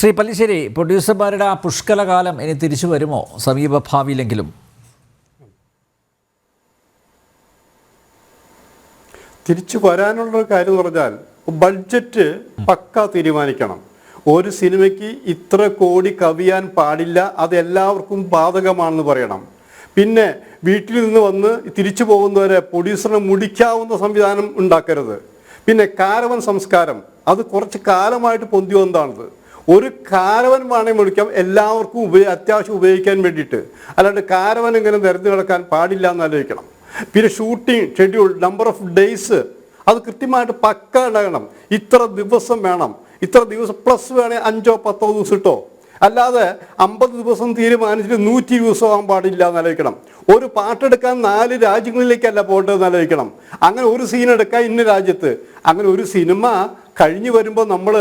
ശ്രീ പല്ലിശ്ശേരി, പ്രൊഡ്യൂസർമാരുടെ ആ പുഷ്കലകാലം ഇനി തിരിച്ചു വരുമോ സമീപ ഭാവിയിലെങ്കിലും? തിരിച്ചു വരാനുള്ളൊരു കാര്യം എന്ന് പറഞ്ഞാൽ ബഡ്ജറ്റ് പക്ക തീരുമാനിക്കണം. ഒരു സിനിമയ്ക്ക് ഇത്ര കോടി കവിയാൻ പാടില്ല, അത് എല്ലാവർക്കും ബാധകമാണെന്ന് പറയണം. പിന്നെ വീട്ടിൽ നിന്ന് വന്ന് തിരിച്ചു പോകുന്നവരെ പ്രൊഡ്യൂസറിനെ മുടിക്കാവുന്ന സംവിധാനം ഉണ്ടാക്കരുത്. പിന്നെ കാരവൻ സംസ്കാരം അത് കുറച്ച് കാലമായിട്ട് പൊന്തി വന്നതാണത്. ഒരു കാരവൻ വേണമെങ്കിൽ മുടിക്കാം, എല്ലാവർക്കും അത്യാവശ്യം ഉപയോഗിക്കാൻ വേണ്ടിയിട്ട്. അല്ലാണ്ട് കാരവൻ ഇങ്ങനെ നിരത്തി നടക്കാൻ പാടില്ല എന്ന് ആലോചിക്കണം. പിന്നെ shooting schedule, number of days അത് കൃത്യമായിട്ട് പക്ക ഉണ്ടാകണം. ഇത്ര ദിവസം വേണം, ഇത്ര ദിവസം പ്ലസ് വേണേൽ 5-10 ദിവസം ഇട്ടോ. അല്ലാതെ 50 ദിവസം തീരുമാനിച്ചിട്ട് 100 ദിവസം ആകാൻ പാടില്ല എന്ന് ആലോചിക്കണം. ഒരു പാട്ടെടുക്കാൻ 4 രാജ്യങ്ങളിലേക്കല്ല പോകേണ്ടതെന്ന് ആലോചിക്കണം. അങ്ങനെ ഒരു സീൻ എടുക്കാൻ ഇന്ന രാജ്യത്ത്, അങ്ങനെ ഒരു സിനിമ കഴിഞ്ഞു വരുമ്പോൾ നമ്മൾ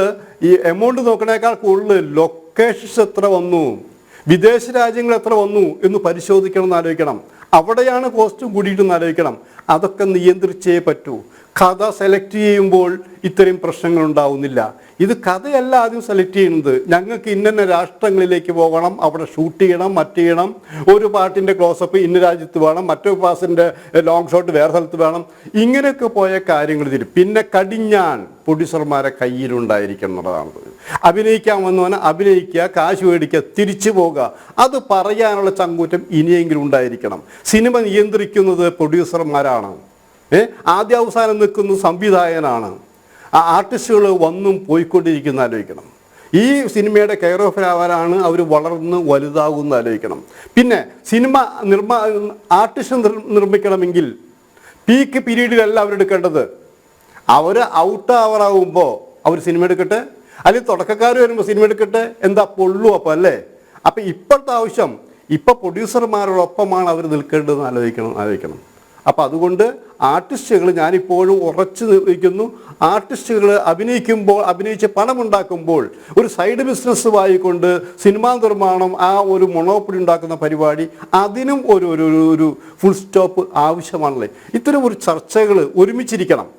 ഈ എമൗണ്ട് നോക്കണേക്കാൾ കൂടുതൽ ലൊക്കേഷൻസ് എത്ര വന്നു, വിദേശ രാജ്യങ്ങൾ എത്ര വന്നു എന്ന് പരിശോധിക്കണം എന്ന് ആലോചിക്കണം. അവിടെയാണ് കോസ്റ്റും കൂടിയിട്ടെന്ന് ആലോചിക്കണം. അതൊക്കെ നിയന്ത്രിച്ചേ പറ്റൂ. കഥ സെലക്ട് ചെയ്യുമ്പോൾ ഇത്രയും പ്രശ്നങ്ങൾ ഉണ്ടാവുന്നില്ല. ഇത് കഥയല്ല ആദ്യം സെലക്ട് ചെയ്യുന്നത്. ഞങ്ങൾക്ക് ഇന്ന രാഷ്ട്രങ്ങളിലേക്ക് പോകണം, അവിടെ ഷൂട്ട് ചെയ്യണം, മറ്റ് ചെയ്യണം, ഒരു പാട്ടിൻ്റെ ക്ലോസപ്പ് ഇന്ന രാജ്യത്ത് വേണം, മറ്റൊരു പാസിൻ്റെ ലോങ് ഷോട്ട് വേറെ സ്ഥലത്ത് വേണം. ഇങ്ങനെയൊക്കെ പോയ കാര്യങ്ങൾ തരും. പിന്നെ കടിഞ്ഞാൻ പ്രൊഡ്യൂസർമാരെ കയ്യിലുണ്ടായിരിക്കണം എന്നുള്ളതാണത്. അഭിനയിക്കാൻ വന്നവനെ അഭിനയിക്കുക, കാശ് മേടിക്കുക, തിരിച്ചു പോകുക, അത് പറയാനുള്ള ചങ്കൂറ്റം ഇനിയെങ്കിലും ഉണ്ടായിരിക്കണം. സിനിമ നിയന്ത്രിക്കുന്നത് പ്രൊഡ്യൂസർമാരാണ്. ആദ്യ അവസാനം നിൽക്കുന്ന സംവിധായകനാണ്. ആ ആർട്ടിസ്റ്റുകൾ വന്നും പോയിക്കൊണ്ടിരിക്കുന്ന ആലോചിക്കണം. ഈ സിനിമയുടെ കെയർ ഓഫ് ആവാനാണ് അവർ വളർന്ന് വലുതാകുന്ന ആലോചിക്കണം. പിന്നെ സിനിമ ആർട്ടിസ്റ്റ് നിർമ്മിക്കണമെങ്കിൽ പീക്ക് പീരീഡിലല്ല അവരെടുക്കേണ്ടത്. അവർ ഔട്ട് ആവറാകുമ്പോൾ അവർ സിനിമ എടുക്കട്ടെ, അല്ലെങ്കിൽ തുടക്കക്കാർ വരുമ്പോൾ സിനിമ എടുക്കട്ടെ. എന്താ പൊള്ളു അപ്പം അല്ലേ? അപ്പം ഇപ്പോഴത്തെ ആവശ്യം ഇപ്പം പ്രൊഡ്യൂസർമാരോടൊപ്പമാണ് അവർ നിൽക്കേണ്ടതെന്ന് ആലോചിക്കണം. അപ്പം അതുകൊണ്ട് ആർട്ടിസ്റ്റുകൾ, ഞാനിപ്പോഴും ഉറച്ചു നിൽക്കുന്നു, ആർട്ടിസ്റ്റുകൾ അഭിനയിച്ച് പണമുണ്ടാക്കുമ്പോൾ ഒരു സൈഡ് ബിസിനസ് വായിക്കൊണ്ട് സിനിമാ നിർമ്മാണം ആ ഒരു മൊണോപ്പൊളി ഉണ്ടാക്കുന്ന പരിപാടി, അതിനും ഒരു ഫുൾ സ്റ്റോപ്പ് ആവശ്യമാണല്ലേ. ഇത്തരം ഒരു ചർച്ചകൾ ഒരുമിച്ചിരിക്കണം.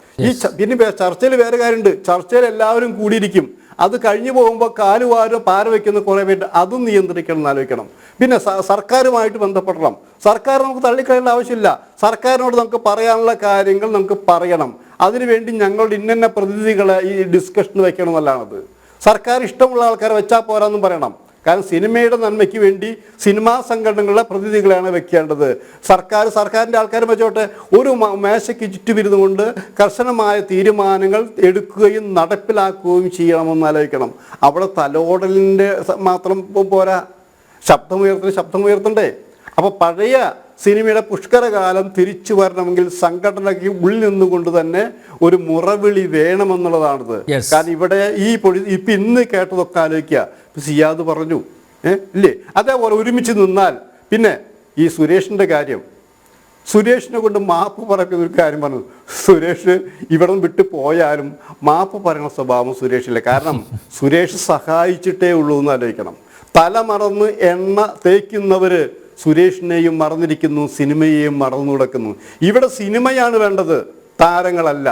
പിന്നെ ചർച്ചയിൽ വേറെ കാര്യമുണ്ട്. ചർച്ചയിൽ എല്ലാവരും കൂടിയിരിക്കും. അത് കഴിഞ്ഞു പോകുമ്പോൾ കാലുവാരോ പാര വയ്ക്കുന്ന കുറേ പേര് അതും നിയന്ത്രിക്കണം എന്ന് ആലോചിക്കണം. പിന്നെ സർക്കാരുമായിട്ട് ബന്ധപ്പെടണം. സർക്കാർ നമുക്ക് തള്ളിക്കളയേണ്ട ആവശ്യമില്ല. സർക്കാരിനോട് നമുക്ക് പറയാനുള്ള കാര്യങ്ങൾ നമുക്ക് പറയണം. അതിനുവേണ്ടി ഞങ്ങളുടെ ഇന്ന പ്രതിനിധികളെ ഈ ഡിസ്കഷന് വയ്ക്കണം എന്നല്ലാണത്. സർക്കാർ ഇഷ്ടമുള്ള ആൾക്കാരെ വെച്ചാൽ പോരാന്നും പറയണം. കാരണം സിനിമയുടെ നന്മയ്ക്ക് വേണ്ടി സിനിമാ സംഘടനകളുടെ പ്രതിനിധികളെയാണ് വെക്കേണ്ടത്. സർക്കാരിൻ്റെ ആൾക്കാർ വെച്ചോട്ടെ. ഒരു മേശയ്ക്ക് ചുറ്റുമിരുന്നു കൊണ്ട് കർശനമായ തീരുമാനങ്ങൾ എടുക്കുകയും നടപ്പിലാക്കുകയും ചെയ്യണമെന്ന് ആലോചിക്കണം. അവിടെ തലോടലിൻ്റെ മാത്രം പോരാ, ശബ്ദമുയർത്തണ്ടേ. അപ്പോൾ പഴയ സിനിമയുടെ പുഷ്കരകാലം തിരിച്ചു വരണമെങ്കിൽ സംഘടനയ്ക്ക് ഉള്ളിൽ നിന്നുകൊണ്ട് തന്നെ ഒരു മുറവിളി വേണമെന്നുള്ളതാണിത്. കാരണം ഇവിടെ ഇപ്പം ഇന്ന് കേട്ടതൊക്കെ ആലോചിക്കുക. സിയാദ് പറഞ്ഞു ഇല്ലേ, അതേപോലെ ഒരുമിച്ച് നിന്നാൽ. പിന്നെ ഈ സുരേഷിൻ്റെ കാര്യം, സുരേഷിനെ കൊണ്ട് മാപ്പ് പറയുന്ന ഒരു കാര്യം പറഞ്ഞു. സുരേഷ് ഇവിടെ നിന്ന് വിട്ടു പോയാലും മാപ്പ് പറയുന്ന സ്വഭാവം സുരേഷില്ല. കാരണം സുരേഷ് സഹായിച്ചിട്ടേ ഉള്ളൂ എന്ന് ആലോചിക്കണം. തല മറന്ന് എണ്ണ തേക്കുന്നവർ സുരേഷിനെയും മറന്നിരിക്കുന്നു, സിനിമയെയും മറന്നു കിടക്കുന്നു. ഇവിടെ സിനിമയാണ് വേണ്ടത്, താരങ്ങളല്ല.